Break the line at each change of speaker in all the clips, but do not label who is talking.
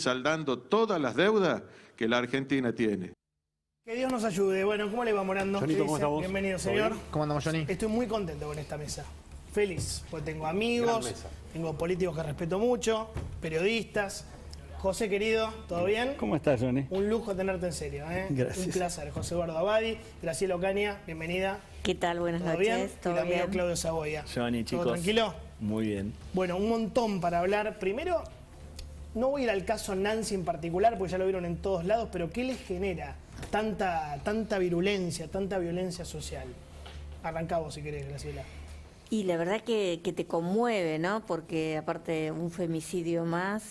saldando todas las deudas que la Argentina tiene.
Que Dios nos ayude. Bueno, ¿cómo le va, Morando?
Johnito, ¿cómo estamos?
Bienvenido, señor.
¿Cómo andamos, Johnny?
Estoy muy contento con esta mesa. Feliz, porque tengo amigos, tengo políticos que respeto mucho, periodistas. José, querido, ¿todo bien?
¿Cómo estás, Johnny?
Un lujo tenerte en serio, ¿eh?
Gracias.
Un placer. José Eduardo Abadi, Graciela Ocaña, bienvenida.
¿Qué tal? Buenas
¿Todo
noches.
bien?
¿Todo
y el amigo
bien?
Claudio Saboya.
Johnny, chicos.
¿Todo tranquilo?
Muy bien.
Bueno, un montón para hablar. Primero, no voy a ir al caso Nancy en particular, porque ya lo vieron en todos lados, pero ¿qué les genera tanta virulencia, tanta violencia social? Arrancá vos si querés, Graciela.
Y la verdad que te conmueve, ¿no? Porque aparte un femicidio más,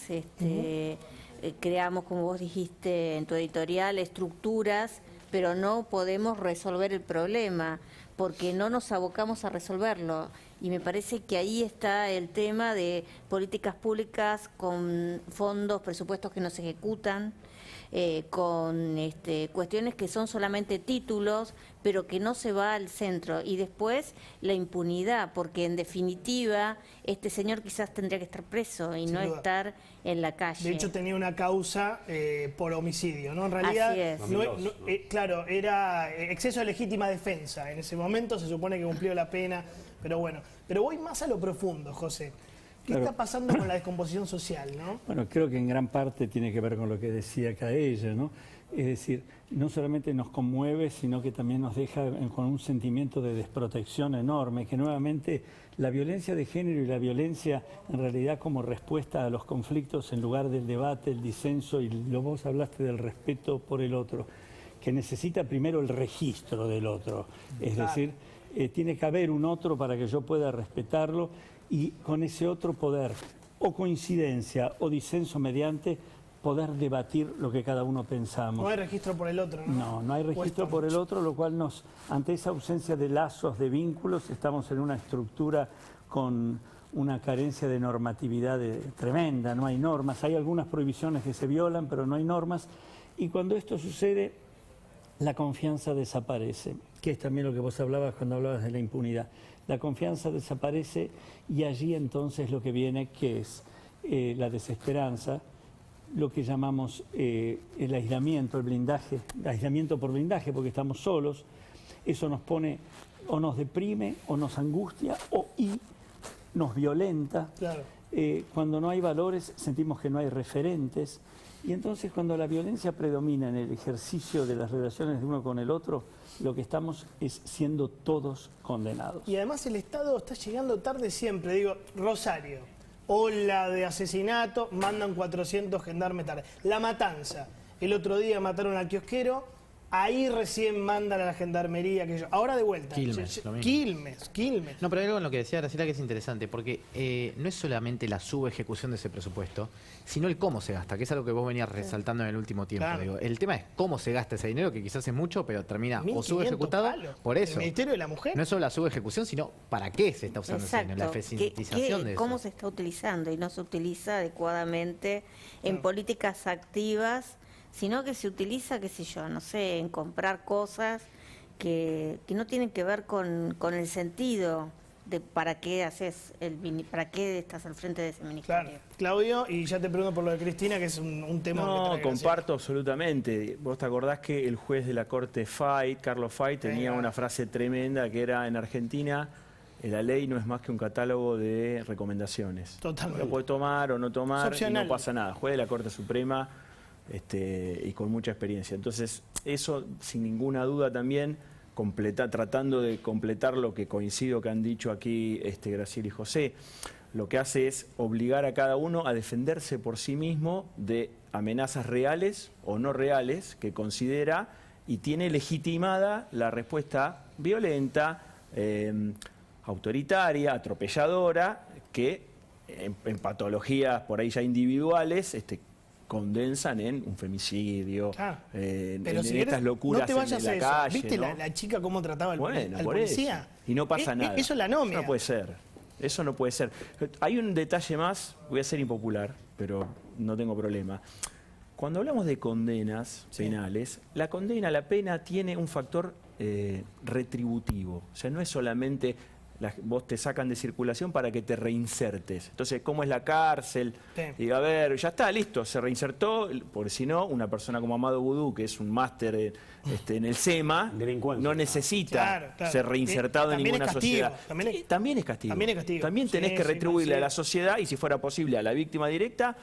creamos, como vos dijiste en tu editorial, estructuras, pero no podemos resolver el problema, porque no nos abocamos a resolverlo. Y me parece que ahí está el tema de políticas públicas con fondos, presupuestos que no se ejecutan, con cuestiones que son solamente títulos, pero que no se va al centro. Y después la impunidad, porque en definitiva este señor quizás tendría que estar preso y
Sin
no
duda.
estar en la calle.
De hecho, tenía una causa por homicidio, ¿no? En realidad,
Así es.
claro, era exceso de legítima defensa. En ese momento se supone que cumplió la pena, pero bueno. Pero voy más a lo profundo, José. ¿Qué
Claro.
está pasando con la descomposición social, no?
Bueno, creo que en gran parte tiene que ver con lo que decía acá ella, ¿no? Es decir, no solamente nos conmueve, sino que también nos deja con un sentimiento de desprotección enorme, que nuevamente la violencia de género y la violencia en realidad como respuesta a los conflictos en lugar del debate, el disenso, y vos hablaste del respeto por el otro, que necesita primero el registro del otro, es decir, tiene que haber un otro para que yo pueda respetarlo y con ese otro poder, o coincidencia o disenso mediante, poder debatir lo que cada uno pensamos.
No hay registro por el otro, ¿no?
No, no hay registro por el otro, lo cual nos, ante esa ausencia de lazos, de vínculos, estamos en una estructura con una carencia de normatividad tremenda, no hay normas, hay algunas prohibiciones que se violan, pero no hay normas, y cuando esto sucede, la confianza desaparece, que es también lo que vos hablabas cuando hablabas de la impunidad. La confianza desaparece y allí entonces lo que viene, que es la desesperanza, lo que llamamos el aislamiento, el blindaje, aislamiento por blindaje, porque estamos solos. Eso nos pone, o nos deprime, o nos angustia, y nos violenta.
Claro.
Cuando no hay valores, sentimos que no hay referentes. Y entonces cuando la violencia predomina en el ejercicio de las relaciones de uno con el otro, lo que estamos es siendo todos condenados.
Y además el Estado está llegando tarde siempre. Digo, Rosario, ola de asesinato, mandan 400 gendarmes tarde. La Matanza, el otro día mataron al kiosquero, ahí recién mandan a la gendarmería. Ahora de vuelta.
Quilmes, lo mismo.
Quilmes.
No, pero hay algo en lo que decía Graciela que es interesante, porque no es solamente la subejecución de ese presupuesto, sino el cómo se gasta, que es algo que vos venías resaltando en el último tiempo.
Claro.
Digo, el tema es cómo se gasta ese dinero, que quizás es mucho, pero termina o
1.500
subejecutado.
palos.
Por eso.
El Ministerio de la Mujer.
No es solo la subejecución, sino para qué se está usando ese dinero, la eficientización de eso.
¿Cómo se está utilizando? Y no se utiliza adecuadamente en políticas activas, sino que se utiliza, qué sé yo, no sé, en comprar cosas que no tienen que ver con el sentido de para qué para qué estás al frente de ese ministerio.
Claro. Claudio, y ya te pregunto por lo de Cristina, que es un tema que
No,
trae Graciela.
comparto absolutamente. Vos te acordás que el juez de la Corte Fayt, Carlos Fayt, tenía una frase tremenda que era: en Argentina la ley no es más que un catálogo de recomendaciones.
Totalmente.
Lo puede tomar o no tomar y
opcional.
no pasa nada. Juez de la Corte Suprema y con mucha experiencia. Entonces, eso sin ninguna duda también, tratando de completar lo que coincido que han dicho aquí Graciela y José, lo que hace es obligar a cada uno a defenderse por sí mismo de amenazas reales o no reales que considera, y tiene legitimada la respuesta violenta, autoritaria, atropelladora, que en patologías por ahí ya individuales condensan en un femicidio,
Pero
en
si
estas locuras
no te vayas
en la
a eso.
calle.
¿Viste
¿no?
la chica cómo trataba al
Bueno, por
policía?
eso. Y no pasa nada.
Eso es la anomia.
Eso no puede ser. Eso no puede ser. Hay un detalle más, voy a ser impopular, pero no tengo problema. Cuando hablamos de condenas penales, la condena, la pena tiene un factor retributivo. O sea, no es solamente vos te sacan de circulación para que te reinsertes. Entonces, ¿cómo es la cárcel?
Sí.
Y a ver, ya está, listo, se reinsertó, porque si no, una persona como Amado Vudú, que es un máster en el SEMA,
Delincuencia.
no necesita
Claro.
ser reinsertado en
También
ninguna
es castigo,
sociedad.
también es-
Sí, también es castigo.
También es castigo.
También tenés
Sí,
que
sí,
retribuirle
sí.
a la sociedad y, si fuera posible, a la víctima directa,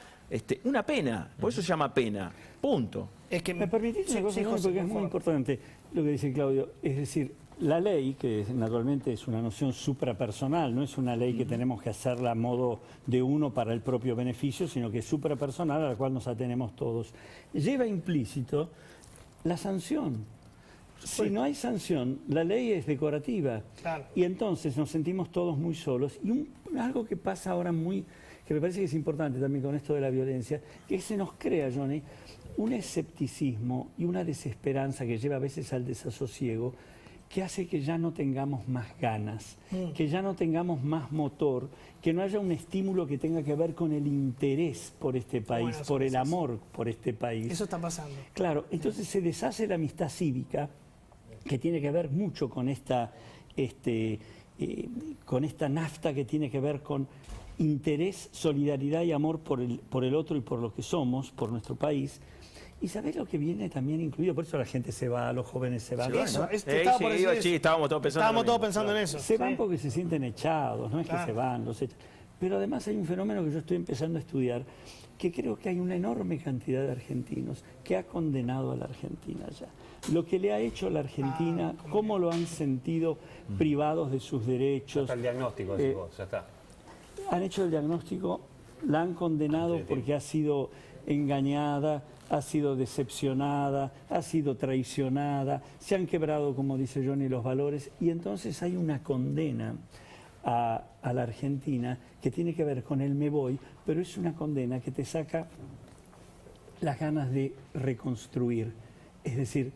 una pena. Por eso se llama pena. Punto.
Es que
¿Me permitís una cosa,
José,
porque es
por
muy
favor.
importante lo que dice Claudio? Es decir, la ley, que naturalmente es una noción suprapersonal, no es una ley que tenemos que hacerla a modo de uno para el propio beneficio, sino que es suprapersonal a la cual nos atenemos todos, lleva implícito la sanción. Si no hay sanción, la ley es decorativa.
Claro.
Y entonces nos sentimos todos muy solos. Y algo que pasa ahora que me parece que es importante también con esto de la violencia, que se nos crea, Johnny, un escepticismo y una desesperanza que lleva a veces al desasosiego, que hace que ya no tengamos más ganas, que ya no tengamos más motor, que no haya un estímulo que tenga que ver con el interés por este país,
Bueno,
por el
sí.
amor por este país.
Eso está pasando.
Claro, entonces se deshace la amistad cívica, que tiene que ver mucho con esta nafta que tiene que ver con interés, solidaridad y amor por el otro y por lo que somos, por nuestro país. ¿Y sabés lo que viene también incluido? Por eso la gente se va, los jóvenes se van.
Eso,
Sí,
estaba por decir eso.
sí, estábamos todos pensando.
Estábamos
lo
todos
mismo.
pensando en eso.
Se van
Sí.
porque se sienten echados, no es
Claro.
que se van, los echan. Pero además hay un fenómeno que yo estoy empezando a estudiar, que creo que hay una enorme cantidad de argentinos que ha condenado a la Argentina ya. Lo que le ha hecho a la Argentina, cómo lo han sentido privados de sus
Ya
derechos.
está el diagnóstico, decís vos, ya está.
Han hecho el diagnóstico, la han condenado porque ha sido engañada, ha sido decepcionada, ha sido traicionada, se han quebrado, como dice Johnny, los valores, y entonces hay una condena a la Argentina que tiene que ver con el me voy, pero es una condena que te saca las ganas de reconstruir, es decir,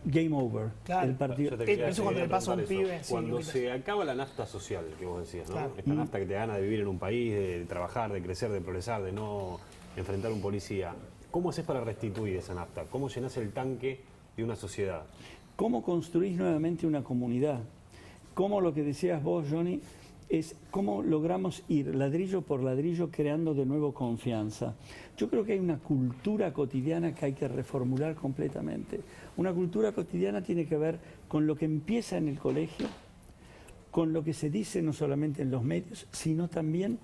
game over,
Claro.
el partido.
Yo te quería-
Eso cuando
te
le pasa a un
preguntar
pibe,
eso.
sí,
Cuando
lo quitas.
se acaba la nafta social, que vos decías, ¿no?
Claro.
Esta nafta que te gana de vivir en un país, de trabajar, de crecer, de progresar, de no enfrentar a un policía. ¿Cómo haces para restituir esa nafta? ¿Cómo llenás el tanque de una sociedad?
¿Cómo construís nuevamente una comunidad? ¿Cómo, lo que decías vos, Johnny, es cómo logramos ir ladrillo por ladrillo creando de nuevo confianza? Yo creo que hay una cultura cotidiana que hay que reformular completamente. Una cultura cotidiana tiene que ver con lo que empieza en el colegio, con lo que se dice no solamente en los medios, sino también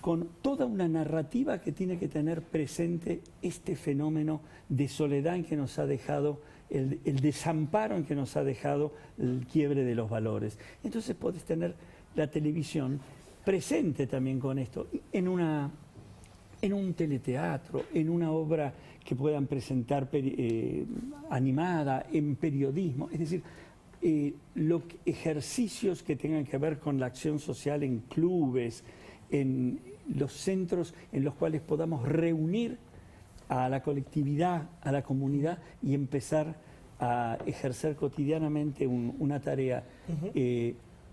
con toda una narrativa que tiene que tener presente este fenómeno de soledad en que nos ha dejado, el desamparo en que nos ha dejado el quiebre de los valores. Entonces podés tener la televisión presente también con esto, en un teleteatro, en una obra que puedan presentar animada, en periodismo, es decir, ejercicios que tengan que ver con la acción social en clubes, en los centros en los cuales podamos reunir a la colectividad, a la comunidad y empezar a ejercer cotidianamente una tarea,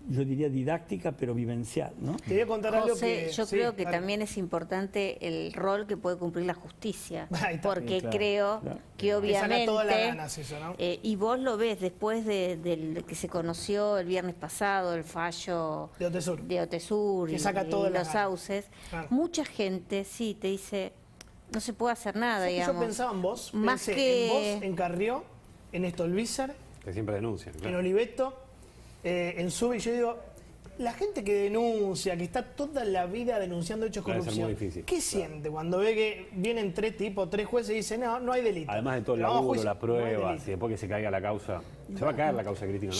yo diría didáctica, pero vivencial, ¿no?
Te voy a contar algo
José,
que...
yo
sí,
creo que
dale.
también es importante el rol que puede cumplir la justicia,
Ahí está.
porque
Sí, claro,
creo
claro.
que
Le saca
obviamente,
todas las ganas eso, ¿no?
y vos lo ves después de que se conoció el viernes pasado el fallo
De Otesur.
de Otesur
Que
y,
saca
y
todas las
los
ganas.
sauces,
Claro.
mucha gente sí te dice, no se puede hacer nada,
¿Sabes que
digamos.
yo pensaba en vos?
Más
Pensé
que...
en vos, en Carrió, en Stolbizer,
Que siempre denuncian,
en
claro.
Oliveto, en Sube, y yo digo, la gente que denuncia, que está toda la vida denunciando hechos de
Debe ser muy
corrupción,
difícil,
¿qué siente cuando ve que vienen tres jueces y dicen, no hay delito?
Además de todo el
Lo vamos a
laburo,
juicio,
las
no hay
pruebas,
delito.
y después que se caiga la causa. Se va a caer la causa de Cristina,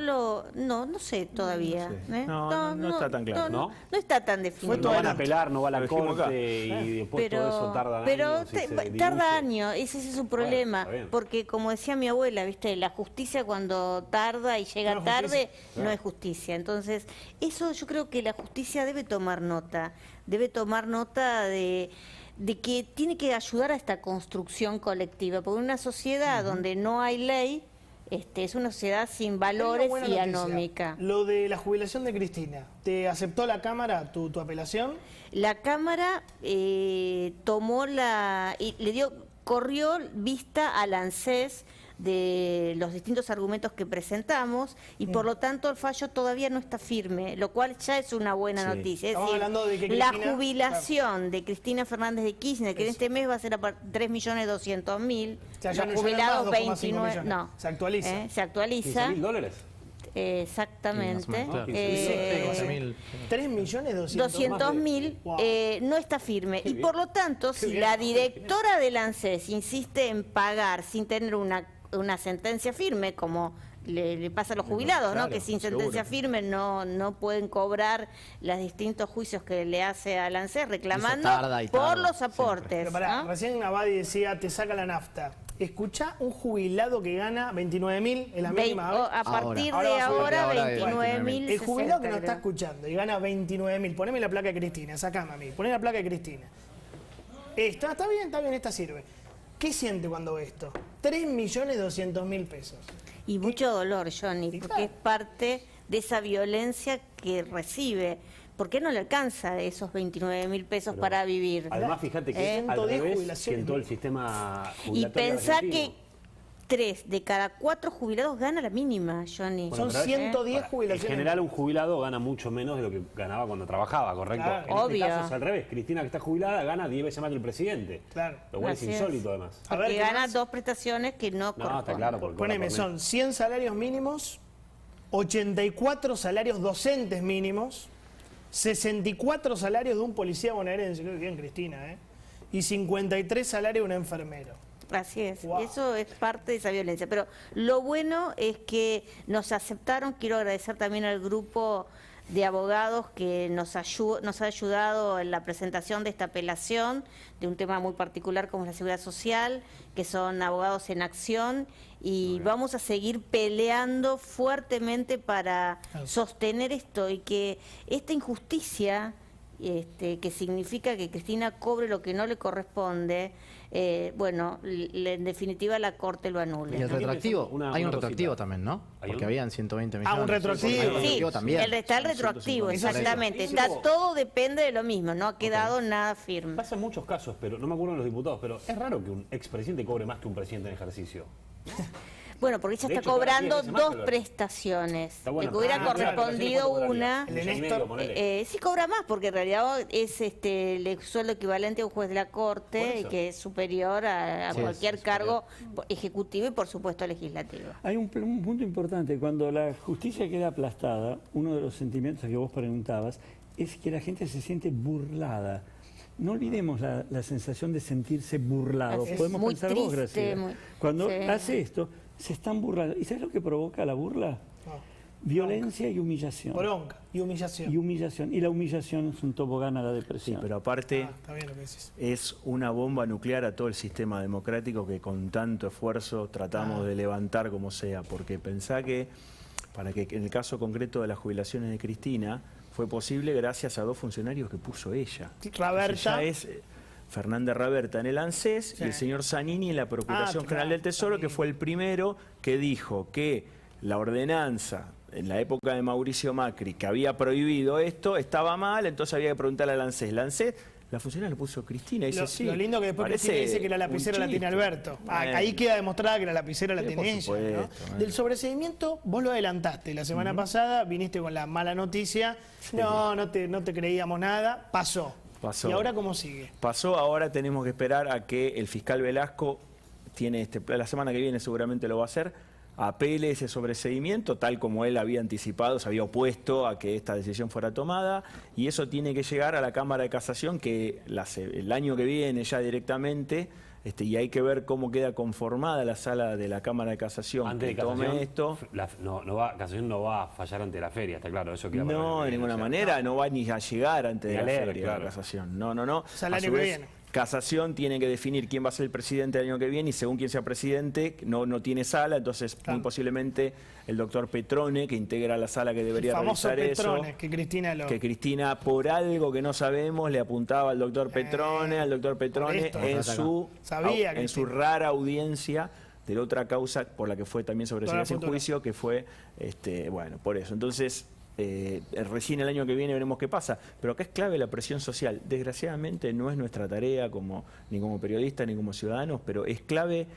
¿no?
No sé todavía.
Sí.
¿eh?
No está tan claro.
No está tan definido.
No van a apelar, no va a la
Lo dijimos acá.
corte y después todo eso tarda
pero
años. y se diluye.
tarda años, ese es su problema,
está bien.
porque como decía mi abuela, viste, la justicia cuando tarda y llega
No es
tarde
justicia.
no es justicia. Entonces, eso yo creo que la justicia debe tomar nota de que tiene que ayudar a esta construcción colectiva, porque una sociedad donde no hay ley, es una sociedad sin
Hay una
valores
buena
y
noticia.
anómica.
Lo de la jubilación de Cristina, ¿te aceptó la Cámara tu apelación?
La Cámara tomó corrió vista al ANSES de los distintos argumentos que presentamos y por lo tanto el fallo todavía no está firme, lo cual ya es una buena noticia. Es
Estamos
decir,
hablando de que
la
Cristina-
jubilación de Cristina Fernández de Kirchner, que en este mes va a ser a 3.200.000,
O sea, ya
los
no
jubilados
más 2,5
29,
millones.
no,
Se actualiza.
se actualiza.
$15.000.
Exactamente.
Claro.
3.200.000.
200.000
Wow.
no está firme y por lo tanto si
bien.
la directora del ANSES insiste en pagar sin tener una sentencia firme como le pasa a los jubilados,
claro,
¿no? Que sin
seguro.
sentencia firme no pueden cobrar los distintos juicios que le hace al ANSES reclamando
tarda y
por
tarda,
los aportes.
Pero pará,
¿no?
recién Abadi decía, te saca la nafta. Escuchá un jubilado que gana 29.000 en la mínima.
A partir
Ahora
de
va a subir.
ahora,
Ahora
29.000.
El jubilado que nos está escuchando y gana 29.000, poneme la placa de Cristina, sacame a mí, poné la placa de Cristina. Está bien, esta sirve. ¿Qué siente cuando ve esto? 3.200.000 pesos.
Y mucho dolor, Johnny,
Y
porque
claro.
es parte de esa violencia que recibe. ¿Por qué no le alcanza esos 29.000 pesos para vivir?
Además, fíjate que es al
110
revés que
jubilaciones.
en todo el sistema
Y
jubilatorio
pensá
argentino.
que 3 de cada 4 jubilados gana la mínima, Johnny.
Son
pero
110
En
jubilaciones.
general, un jubilado gana mucho menos de lo que ganaba cuando trabajaba, ¿correcto?
Claro.
En
Obvio.
este caso es al revés. Cristina, que está jubilada, gana 10 veces más que el presidente.
Claro.
Lo cual
Así
es
es.
insólito, además.
A ver,
Porque
¿qué
gana
más?
2 prestaciones que no
No, está
corresponden.
claro. Porque
Poneme, son 100 salarios mínimos, 84 salarios docentes mínimos, 64 salarios de un policía bonaerense, qué bien Cristina, y 53 salarios de un enfermero.
Así es,
Wow.
eso es parte de esa violencia. Pero lo bueno es que nos aceptaron, quiero agradecer también al grupo de abogados que nos ha ayudado en la presentación de esta apelación de un tema muy particular como es la seguridad social, que son abogados en acción y vamos a seguir peleando fuertemente para sostener esto y que esta injusticia que significa que Cristina cobre lo que no le corresponde, en definitiva la Corte lo anule.
Y el
¿no?
retroactivo,
Una
hay un
cosita.
retroactivo también, ¿no?
¿Hay
Porque
uno?
habían 120 millones.
un retroactivo.
Hay un
Sí,
retroactivo también.
está el retroactivo,
Eso sí.
exactamente.
Eso
Está
sí.
todo depende de lo mismo, no ha quedado nada firme.
Pasa en muchos casos, pero no me acuerdo de los diputados, pero es raro que un expresidente cobre más que un presidente en ejercicio.
Bueno, porque ella
De
está
hecho, cada
cobrando
10 veces más,
dos
Alberto.
prestaciones.
Está bueno.
Le que hubiera
Ah, claro,
correspondido
¿cuánto
una.
cobraría?
El
Un millón y
Néstor,
medio, ponele.
Sí cobra más, porque en realidad es el sueldo equivalente a un juez de la
Por
Corte,
eso.
que es superior a
Sí,
cualquier
es
cargo ejecutivo y por supuesto legislativo.
Hay un punto importante. Cuando la justicia queda aplastada, uno de los sentimientos que vos preguntabas es que la gente se siente burlada. No olvidemos la sensación de sentirse burlado.
Así es.
Podemos
Muy
pensar vos,
triste,
Graciela. Cuando
sí.
hace esto, se están burlando. ¿Y sabes lo que provoca la burla?
No.
Violencia y humillación.
Bronca y humillación.
Y humillación. Y la humillación es un tobogán a la
Sí,
depresión.
pero aparte
Está bien lo que decís.
es una bomba nuclear a todo el sistema democrático que con tanto esfuerzo tratamos de levantar como sea, porque pensá que, para que en el caso concreto de las jubilaciones de Cristina, fue posible gracias a dos funcionarios que puso ella.
Raberta.
Entonces ya es Fernández Raberta en el ANSES
Sí.
y el señor Zanini en la Procuración
Ah,
General
claro,
del Tesoro,
Zanini.
que fue el primero que dijo que la ordenanza en la época de Mauricio Macri, que había prohibido esto, estaba mal, entonces había que preguntarle al ANSES. El ANSES, la funcionaria le puso Cristina y dice
Lo,
sí.
lo lindo que después
parece
Cristina dice que la
un
lapicera la tiene
chiste.
Alberto.
Bueno.
Ahí queda demostrada que la lapicera la
Sí,
tiene
por
ella.
supuesto,
¿no? Del sobreseimiento, vos lo adelantaste. La semana pasada viniste con la mala noticia. No te creíamos nada. Pasó.
Pasó.
¿Y ahora cómo sigue?
Pasó, ahora tenemos que esperar a que el fiscal Velasco, la semana que viene seguramente lo va a hacer, apele ese sobreseimiento, tal como él había anticipado, se había opuesto a que esta decisión fuera tomada, y eso tiene que llegar a la Cámara de Casación, que el año que viene ya directamente, y hay que ver cómo queda conformada la sala de la Cámara de Casación
Antes de
que tome
Casación,
esto.
Casación no va a fallar ante la feria, está claro. Eso queda para el año
No,
que
de
viene,
ninguna
o sea,
manera, no va ni a llegar antes
Ni
de
a
la
leer,
feria
claro.
de Casación. No.
Salario
A su
que
vez,
viene.
Casación tiene que definir quién va a ser el presidente el año que viene y según quién sea presidente, no tiene sala, entonces
Claro.
muy posiblemente el doctor Petrone, que integra la sala que debería
El famoso
revisar
Petrone,
eso.
que Cristina lo...
Que Cristina, por algo que no sabemos, le apuntaba al doctor Petrone
esto.
en su,
Sabía,
en su
Cristina.
rara audiencia de la otra causa por la que fue también sobreseída sin
Futura.
juicio, que fue, por eso. Entonces, recién el año que viene veremos qué pasa, pero acá es clave la presión social. Desgraciadamente no es nuestra tarea ni como periodistas ni como ciudadanos, pero es clave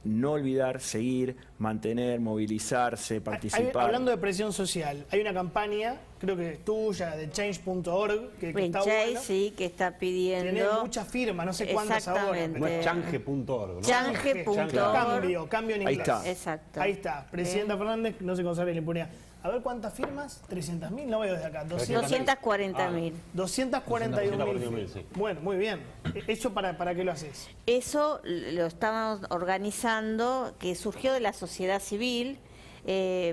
no olvidar, seguir, mantener, movilizarse, participar.
Hablando de presión social, hay una campaña, creo que tuya, de change.org, que está buena.
Sí, que está pidiendo...
Tiene muchas firmas, no sé cuántas ahora.
Exactamente.
No es change.org, ¿no?
Change.org.
Cambio en
Ahí
inglés.
está.
Exacto.
Ahí está. Presidenta Fernández no se consagra la impunidad. A ver cuántas firmas, 300.000, no veo desde acá.
240.000.
241.000.
Sí.
Bueno, muy bien. ¿Eso para qué lo haces?
Eso lo estamos organizando, que surgió de la sociedad civil.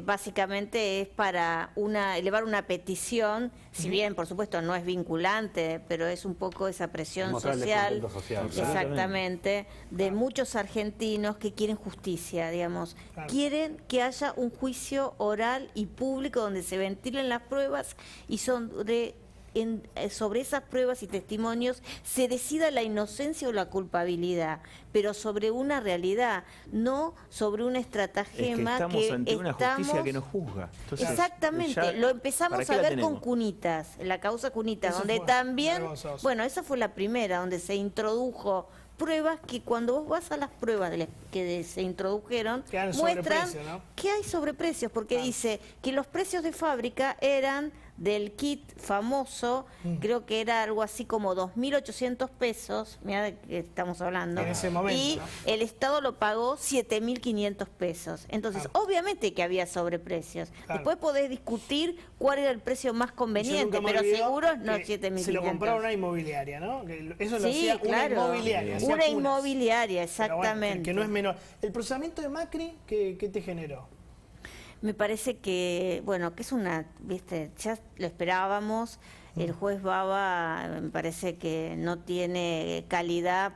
Básicamente es para elevar una petición, si bien por supuesto no es vinculante, pero es un poco esa presión
Mostrar el
social,
descontento social.
exactamente, de muchos argentinos que quieren justicia, digamos,
Claro.
quieren que haya un juicio oral y público donde se ventilen las pruebas y sobre esas pruebas y testimonios se decida la inocencia o la culpabilidad, pero sobre una realidad, no sobre un estratagema.
Es que estamos ante una justicia que nos juzga. Entonces,
exactamente,
ya,
lo empezamos
¿para qué
a
la
ver con
tenemos?
Cunitas, la causa Cunitas,
Eso
donde
fue
también,
vergonzoso.
bueno, esa fue la primera, donde se introdujo pruebas que cuando vos vas a las pruebas que se introdujeron,
Quedan
muestran
sobreprecio, ¿no?
que hay sobreprecios, porque dice que los precios de fábrica eran del kit famoso, creo que era algo así como 2.800 pesos, mira de qué estamos hablando,
En ese momento,
y
¿no?
el Estado lo pagó 7.500 pesos. Entonces,
Claro.
obviamente que había sobreprecios.
Claro.
Después podés discutir cuál era el precio más
Yo
conveniente,
nunca me
pero
olvido
seguro no
que
7.500.
se lo compraron una inmobiliaria, ¿no? Que eso lo
Sí,
hacía
claro.
una inmobiliaria. hacía
Una
cunas.
inmobiliaria,
Pero bueno,
exactamente.
que no es menor. El procesamiento de Macri, ¿qué te generó?
Me parece que, bueno, que es una, viste, ya lo esperábamos. El juez Baba me parece que no tiene calidad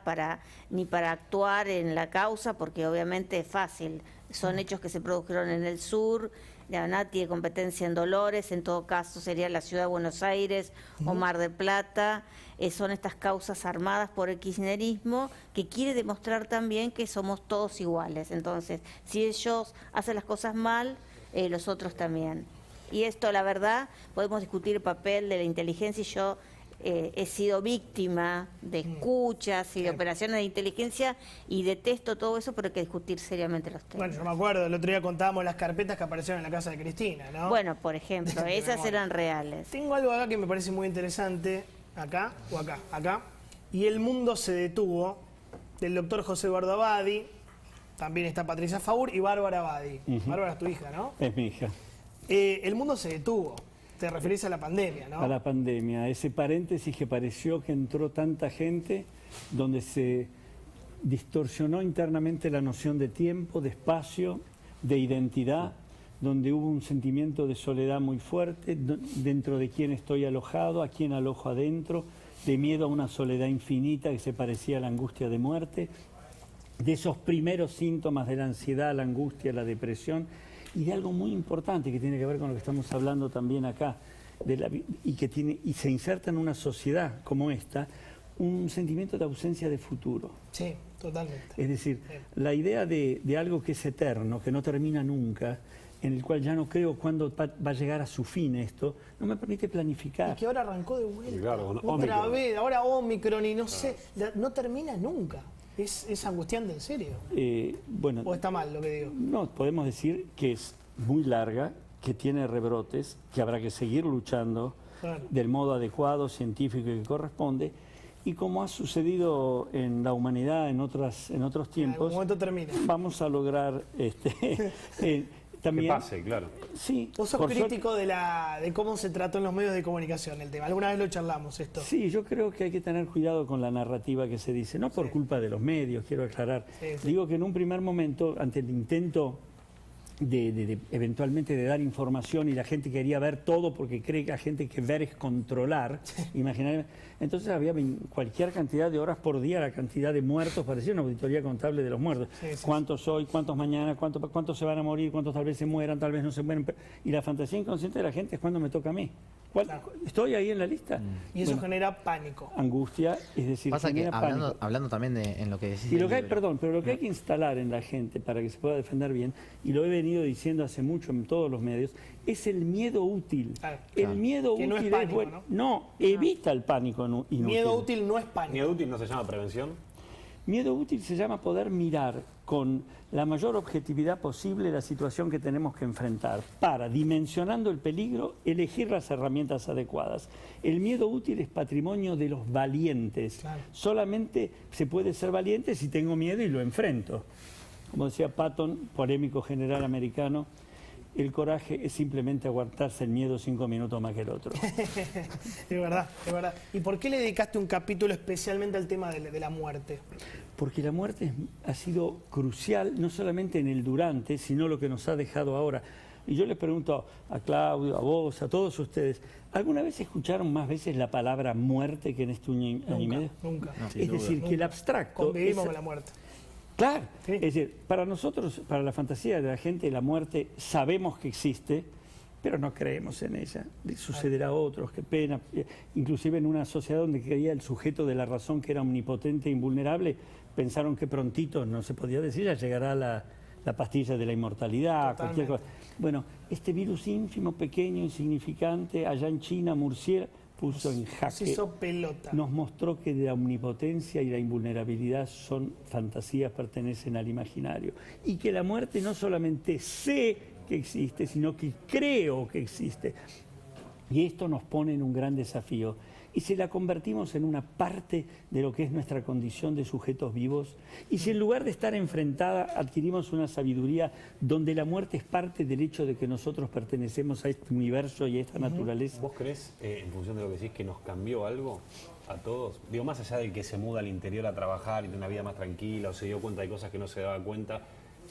ni para actuar en la causa, porque obviamente es fácil. Son hechos que se produjeron en el sur, nadie tiene competencia en Dolores, en todo caso sería la ciudad de Buenos Aires o Mar del Plata. Son estas causas armadas por el kirchnerismo que quiere demostrar también que somos todos iguales. Entonces, si ellos hacen las cosas mal, los otros también. Y esto, la verdad, podemos discutir el papel de la inteligencia, y yo he sido víctima de escuchas y de operaciones de inteligencia y detesto todo eso, pero hay que discutir seriamente los temas.
Bueno, yo me acuerdo, el otro día contábamos las carpetas que aparecieron en la casa de Cristina, ¿no?
Bueno, por ejemplo, esas eran reales.
Tengo algo acá que me parece muy interesante, acá o acá, acá. Y el mundo se detuvo, del doctor José Eduardo Abadi, también está Patricia Faur y Bárbara Abadi. Bárbara es tu hija, ¿no?
Es mi hija.
El mundo se detuvo. Te referís a la pandemia, ¿no?
A la pandemia, ese paréntesis que pareció que entró tanta gente, donde se distorsionó internamente la noción de tiempo, de espacio, de identidad, donde hubo un sentimiento de soledad muy fuerte, dentro de quién estoy alojado, a quién alojo adentro, de miedo a una soledad infinita que se parecía a la angustia de muerte, de esos primeros síntomas de la ansiedad, la angustia, la depresión, y de algo muy importante que tiene que ver con lo que estamos hablando también acá, y se inserta en una sociedad como esta, un sentimiento de ausencia de futuro.
Sí, totalmente.
Es decir, la idea de algo que es eterno, que no termina nunca, en el cual ya no creo cuándo va a llegar a su fin esto, no me permite planificar.
Y que ahora arrancó de vuelta.
Claro, con
otra
Omicron.
vez, ahora Omicron y no sé, no termina nunca. Es angustiante, en serio.
Bueno,
¿O está mal lo que digo?
no, podemos decir que es muy larga, que tiene rebrotes, que habrá que seguir luchando
Claro.
del modo adecuado, científico que corresponde, y como ha sucedido en la humanidad en otros
En algún
tiempos,
momento termina.
vamos a lograr
Que
también...
pase, claro.
Sí,
Vos sos
por suerte-
crítico de cómo se trató en los medios de comunicación el tema. Alguna vez lo charlamos esto.
Sí, yo creo que hay que tener cuidado con la narrativa que se dice, no por culpa de los medios, quiero aclarar.
Sí, sí.
Digo que en un primer momento, ante el intento de eventualmente de dar información y la gente quería ver todo porque cree que la gente que ver es controlar, imaginar. Entonces había cualquier cantidad de horas por día, la cantidad de muertos, parecía una auditoría contable de los muertos.
Sí, sí,
¿Cuántos hoy, cuántos mañana, cuántos se van a morir, cuántos tal vez se mueran, tal vez no se mueren? Y la fantasía inconsciente de la gente es cuando me toca a mí.
Claro.
¿Estoy ahí en la lista?
Y eso
Bueno,
genera pánico.
angustia, es decir,
Pasa que
genera pánico.
hablando también en lo que decís.
Y
del
lo que hay,
libro.
perdón, pero lo que hay que instalar en la gente para que se pueda defender bien, y lo he venido diciendo hace mucho en todos los medios, es el miedo útil.
Claro.
El miedo
Que no
útil
es pánico,
bueno. No, evita el pánico inútil.
Miedo útil no es pánico.
¿Miedo útil no se llama prevención?
Miedo útil se llama poder mirar con la mayor objetividad posible la situación que tenemos que enfrentar para, dimensionando el peligro, elegir las herramientas adecuadas. El miedo útil es patrimonio de los valientes.
Claro.
Solamente se puede ser valiente si tengo miedo y lo enfrento. Como decía Patton, polémico general americano, el coraje es simplemente aguantarse el miedo 5 minutos más que el otro.
Es verdad, es verdad. ¿Y por qué le dedicaste un capítulo especialmente al tema de la muerte?
Porque la muerte ha sido crucial, no solamente en el durante, sino lo que nos ha dejado ahora. Y yo les pregunto a Claudio, a vos, a todos ustedes, ¿alguna vez escucharon más veces la palabra muerte que en este año y medio?
Nunca.
Es decir, que el abstracto...
Convivimos con la muerte.
Claro,
Sí.
es decir, para nosotros, para la fantasía de la gente, la muerte sabemos que existe, pero no creemos en ella. Le sucederá a otros, qué pena. Inclusive en una sociedad donde creía el sujeto de la razón que era omnipotente e invulnerable, pensaron que prontito, no se podía decir, ya llegará la pastilla de la inmortalidad, cualquier cosa. Bueno, este virus ínfimo, pequeño, insignificante, allá en China, murciélago, puso en
Se
jaque.
hizo pelota.
Nos mostró que la omnipotencia y la invulnerabilidad son fantasías, pertenecen al imaginario. Y que la muerte no solamente sé que existe, sino que creo que existe. Y esto nos pone en un gran desafío. Y si la convertimos en una parte de lo que es nuestra condición de sujetos vivos, y si en lugar de estar enfrentada adquirimos una sabiduría donde la muerte es parte del hecho de que nosotros pertenecemos a este universo y a esta naturaleza.
¿Vos creés, en función de lo que decís, que nos cambió algo a todos? Digo, más allá del que se muda al interior a trabajar y tiene una vida más tranquila o se dio cuenta de cosas que no se daba cuenta,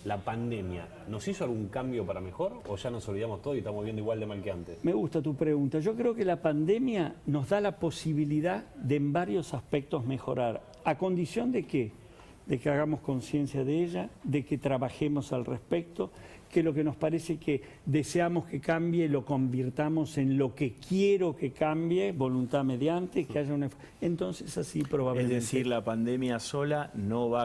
¿la pandemia nos hizo algún cambio para mejor o ya nos olvidamos todo y estamos viendo igual de mal que antes?
Me gusta tu pregunta. Yo creo que la pandemia nos da la posibilidad de en varios aspectos mejorar, a condición de que hagamos conciencia de ella, de que trabajemos al respecto, que lo que nos parece que deseamos que cambie lo convirtamos en lo que quiero que cambie, voluntad mediante, que haya una... Entonces así probablemente...
Es decir, la pandemia sola no va